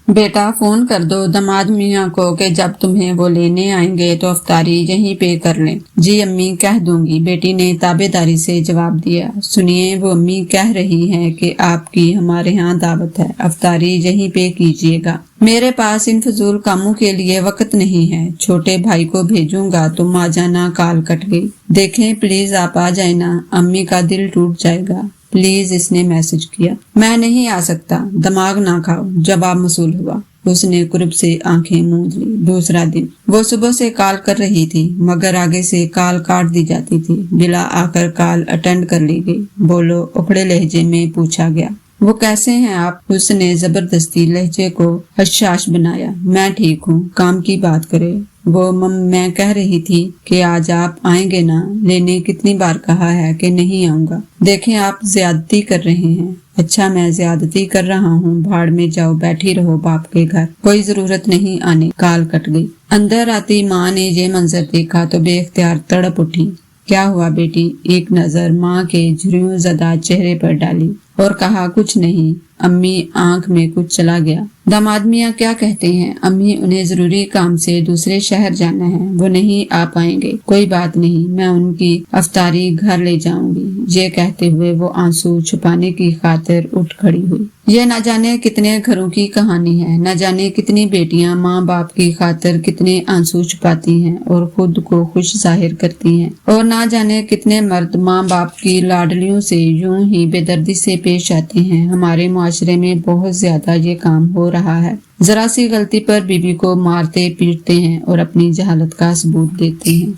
بیٹا phone کر دو داماد میاں کو کہ جب تمہیں وہ لینے آئیں گے تو افطاری یہیں پہ کر لیں۔ جی امی کہہ دوں گی، بیٹی نے تابع داری سے جواب دیا۔ سنیے، وہ امی کہہ رہی ہیں کہ آپ کی ہمارے ہاں دعوت ہے، افطاری یہیں پہ کیجیے گا۔ میرے پاس ان فضول کاموں کے لیے وقت نہیں ہے، چھوٹے بھائی کو بھیجوں گا۔ تم آ جانا۔ کال کٹ گئی۔ دیکھیں پلیز آپ آ جائیں نا، امی کا دل ٹوٹ جائے گا پلیز، اس نے میسج کیا۔ میں نہیں آ سکتا، دماغ نہ کھاؤ، جواب موصول ہوا۔ اس نے قرب سے آنکھیں موند لی۔ دوسرا دن وہ صبح سے کال کر رہی تھی مگر آگے سے کال کاٹ دی جاتی تھی۔ بلا آخر کال اٹینڈ کر لی گئی۔ بولو، اکھڑے لہجے میں پوچھا گیا۔ وہ کیسے ہیں آپ؟ اس نے زبردستی لہجے کو حشاش بنایا۔ میں ٹھیک ہوں، کام کی بات کرے۔ وہ میں کہہ رہی تھی کہ آج آپ آئیں گے نا لینے، کتنی بار کہا ہے کہ نہیں آؤں گا۔ دیکھیں آپ زیادتی کر رہے ہیں۔ اچھا میں زیادتی کر رہا ہوں، بھاڑ میں جاؤ، بیٹھی رہو باپ کے گھر، کوئی ضرورت نہیں آنے۔ کال کٹ گئی۔ اندر آتی ماں نے یہ منظر دیکھا تو بے اختیار تڑپ اٹھی۔ کیا ہوا بیٹی؟ ایک نظر ماں کے جھریوں زدہ چہرے پر ڈالی اور کہا کچھ نہیں امی، آنکھ میں کچھ چلا گیا۔ داماد میاں کیا کہتے ہیں؟ امی انہیں ضروری کام سے دوسرے شہر جانا ہے، وہ نہیں آ پائیں گے۔ کوئی بات نہیں، میں ان کی افطاری گھر لے جاؤں گی۔ یہ کہتے ہوئے وہ آنسو چھپانے کی خاطر اٹھ کھڑی ہوئی۔ یہ نہ جانے کتنے گھروں کی کہانی ہے، نہ جانے کتنی بیٹیاں ماں باپ کی خاطر کتنے آنسو چھپاتی ہیں اور خود کو خوش ظاہر کرتی ہیں، اور نہ جانے کتنے مرد ماں باپ کی لاڈلیوں سے یوں ہی بے دردی سے پیش آتے ہیں۔ ہمارے معاشرے میں بہت زیادہ یہ کام ہو رہا ہے۔ ذرا سی غلطی پر بیوی کو مارتے پیٹتے ہیں اور اپنی جہالت کا ثبوت دیتے ہیں۔